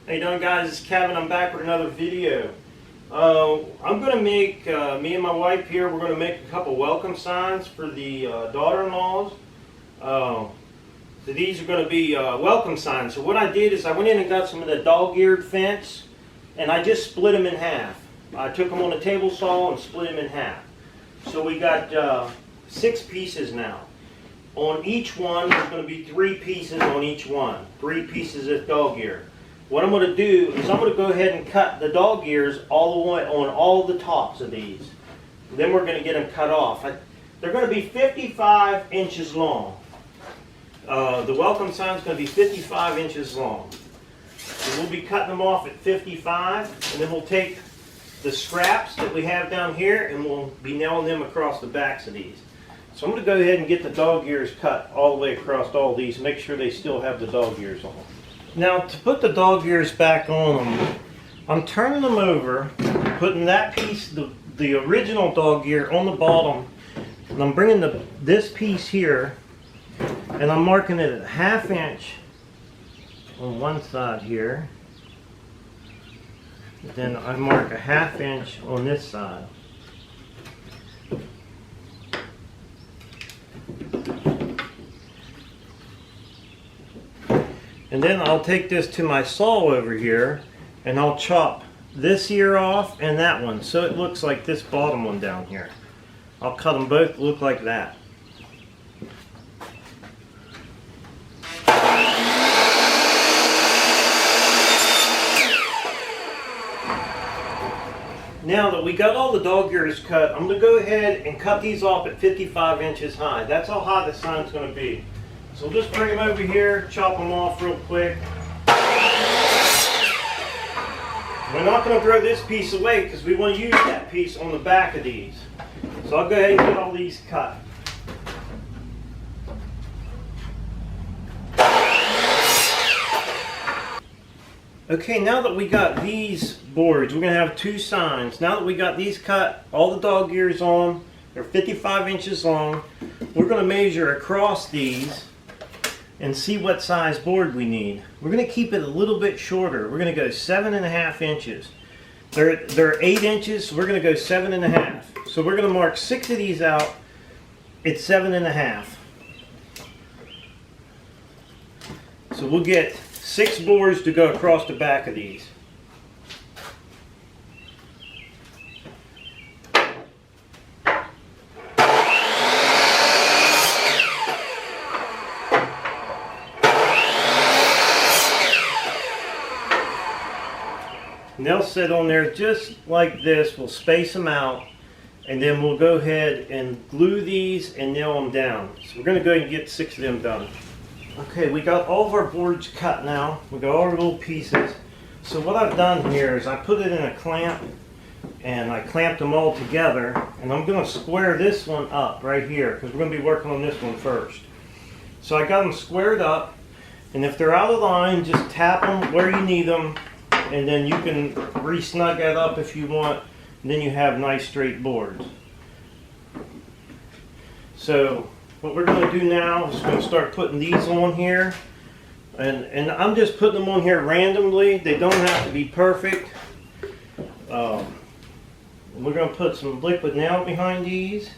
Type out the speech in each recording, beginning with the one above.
How you doing, guys? It's Kevin. I'm back with another video. I'm going to make, me and my wife here, we're going to make a couple welcome signs for the daughter-in-laws. So these are going to be welcome signs. So what I did is I went in and got some of the dog-eared fence, and I just split them in half. I took them on a table saw and split them in half. So we got 6 pieces now. On each one, there's going to be 3 pieces on each one. 3 pieces of dog ear. What I'm going to do is I'm going to go ahead and cut the dog ears all the way on all the tops of these. Then we're going to get them cut off. They're going to be 55 inches long. The welcome sign is going to be 55 inches long. So we'll be cutting them off at 55, and then we'll take the scraps that we have down here and we'll be nailing them across the backs of these. So I'm going to go ahead and get the dog ears cut all the way across all these, make sure they still have the dog ears on. Now to put the dog ears back on them, I'm turning them over, putting that piece, the original dog ear on the bottom, and I'm bringing this piece here and I'm marking it at 1/2 inch on one side here. Then I mark a 1/2 inch on this side. And then I'll take this to my saw over here and I'll chop this ear off and that one so it looks like this bottom one down here. I'll cut them both to look like that. Now that we got all the dog ears cut, I'm going to go ahead and cut these off at 55 inches high. That's how high the sign's going to be. So we'll just bring them over here, chop them off real quick. We're not going to throw this piece away because we want to use that piece on the back of these. So I'll go ahead and get all these cut. Okay, now that we got these boards, we're going to have 2 signs. Now that we got these cut, all the dog ears on, they're 55 inches long. We're going to measure across these and see what size board we need. We're going to keep it a little bit shorter. We're going to go 7.5 inches. They're 8 inches, so we're going to go 7.5. So we're going to mark 6 of these out at 7.5. So we'll get 6 boards to go across the back of these. And they'll sit on there just like this. We'll space them out and then we'll go ahead and glue these and nail them down. So we're going to go ahead and get 6 of them done. Okay, we got all of our boards cut now. We got all our little pieces. So what I've done here is I put it in a clamp and I clamped them all together, and I'm going to square this one up right here because we're going to be working on this one first. So I got them squared up, and if they're out of line, just tap them where you need them, and then you can re-snug that up if you want, and then you have nice straight boards. So what we're going to do now is we're going to start putting these on here, and I'm just putting them on here randomly. They don't have to be perfect. We're going to put some liquid nail behind these,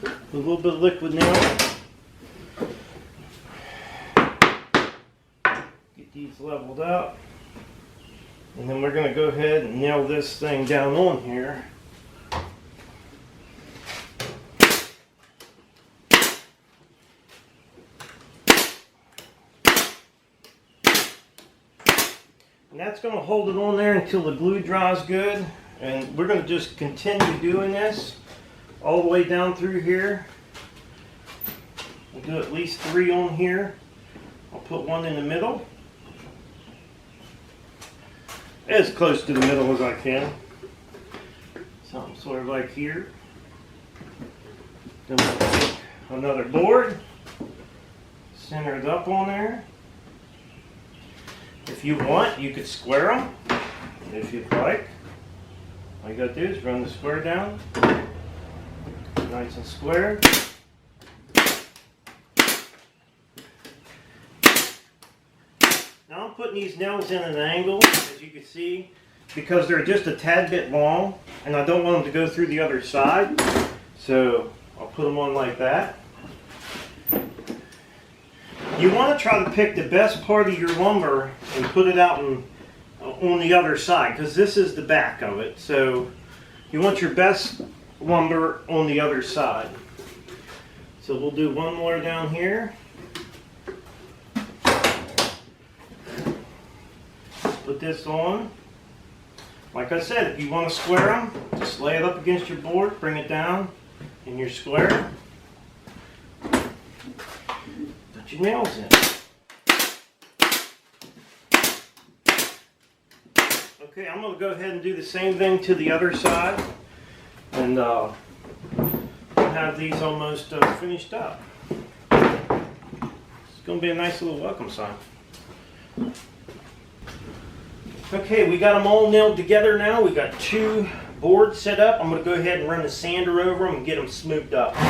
a little bit of liquid nail. Get these leveled out, and then we're going to go ahead and nail this thing down on here. And that's going to hold it on there until the glue dries good. And we're going to just continue doing this all the way down through here. We'll do at least 3 on here. I'll put 1 in the middle. As close to the middle as I can. Something sort of like here. Then we'll take another board. Center it up on there. If you want, you could square them, if you'd like. All you gotta do is run the square down, nice and square. Now putting these nails in at an angle, as you can see, because they're just a tad bit long, and I don't want them to go through the other side. So I'll put them on like that. You want to try to pick the best part of your lumber and put it out on the other side, because this is the back of it. So you want your best lumber on the other side. So we'll do one more down here. Put this on. Like I said, if you want to square them, just lay it up against your board, bring it down, and you're square. Put your nails in. Okay, I'm going to go ahead and do the same thing to the other side, and have these almost finished up. It's going to be a nice little welcome sign. Okay, we got them all nailed together now. We got 2 boards set up. I'm going to go ahead and run the sander over them and get them smoothed up. Well,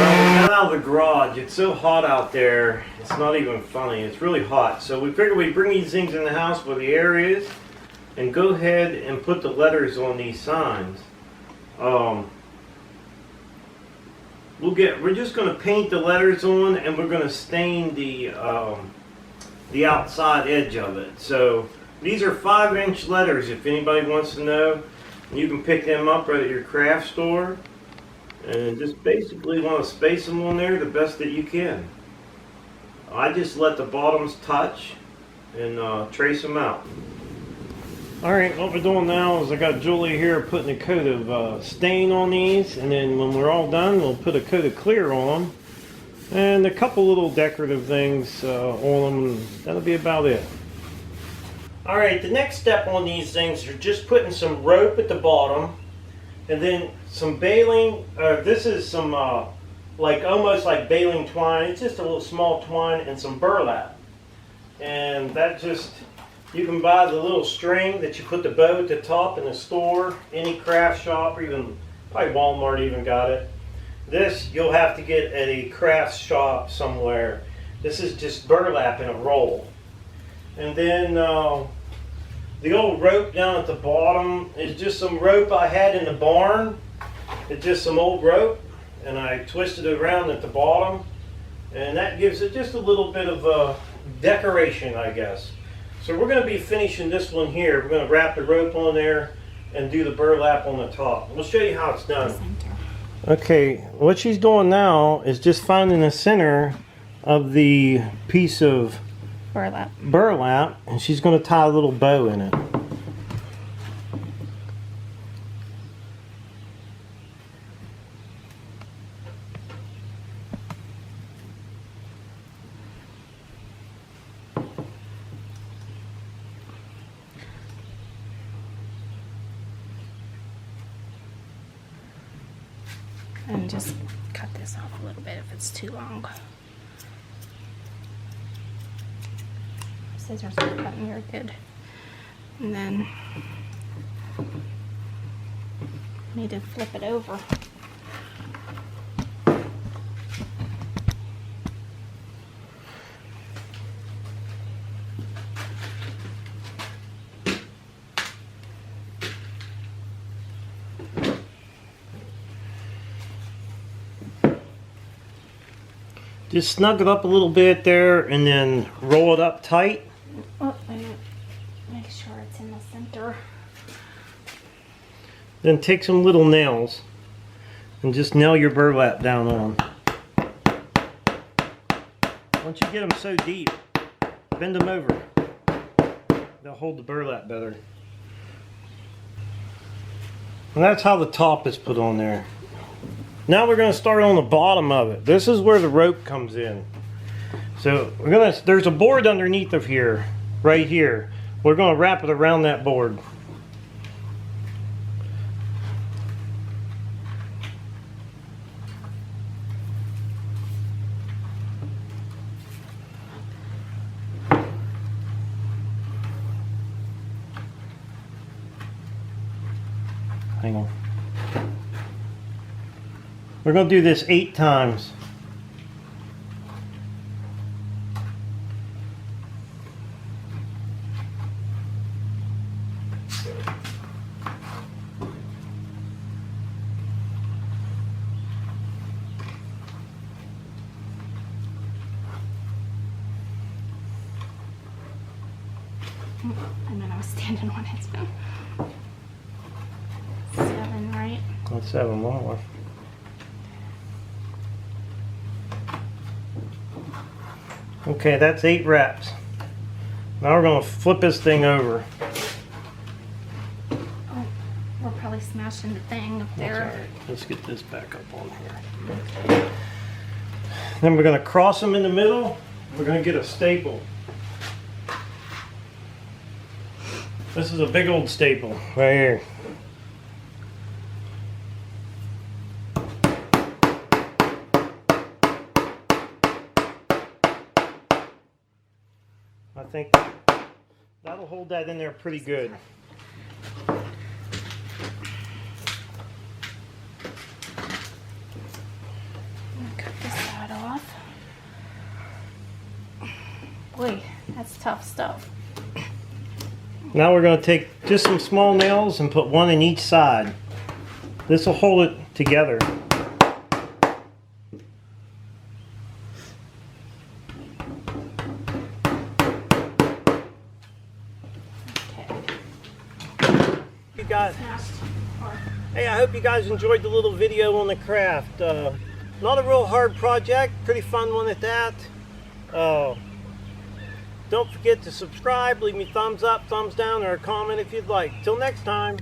we got out of the garage. It's so hot out there. It's not even funny. It's really hot. So we figured we'd bring these things in the house where the air is and go ahead and put the letters on these signs. We're just going to paint the letters on, and we're going to stain the outside edge of it. So these are 5-inch letters, if anybody wants to know. You can pick them up right at your craft store, and just basically want to space them on there the best that you can. I just let the bottoms touch and trace them out. Alright, what we're doing now is I got Julie here putting a coat of stain on these, and then when we're all done, we'll put a coat of clear on them, and a couple little decorative things on them, and that'll be about it. Alright, the next step on these things are just putting some rope at the bottom, and then some baling. This is some almost like baling twine. It's just a little small twine and some burlap, and that just, you can buy the little string that you put the bow at the top in the store, any craft shop, or even probably Walmart even got it. This you'll have to get at a craft shop somewhere. This is just burlap in a roll. And then the old rope down at the bottom is just some rope I had in the barn. It's just some old rope, and I twisted it around at the bottom, and that gives it just a little bit of decoration, I guess. So we're going to be finishing this one here. We're going to wrap the rope on there and do the burlap on the top. We'll show you how it's done. Okay, what she's doing now is just finding the center of the piece of burlap, and she's going to tie a little bow in it. And just cut this off a little bit if it's too long. Scissors are cutting very good. And then need to flip it over. Just snug it up a little bit there and then roll it up tight. Oh, make sure it's in the center. Then take some little nails and just nail your burlap down on. Once you get them so deep, bend them over. They'll hold the burlap better. And that's how the top is put on there. Now we're going to start on the bottom of it. This is where the rope comes in. So there's a board underneath of here, right here. We're going to wrap it around that board. Hang on. We're going to do this 8 times. And then I was standing on it. So. 7, right? Let's 7 more. Okay, that's 8 reps. Now we're going to flip this thing over. Oh, we're probably smashing the thing up That's there. all right. Let's get this back up on here. Then we're going to cross them in the middle. We're going to get a staple. This is a big old staple right here. I think that'll hold that in there pretty good. Cut this side off. Boy, that's tough stuff. Now we're going to take just some small nails and put one in each side. This will hold it together. You guys, hey, I hope you guys enjoyed the little video on the craft. Not a real hard project, pretty fun one at that. Don't forget to subscribe, leave me thumbs up, thumbs down, or a comment if you'd like. Till next time.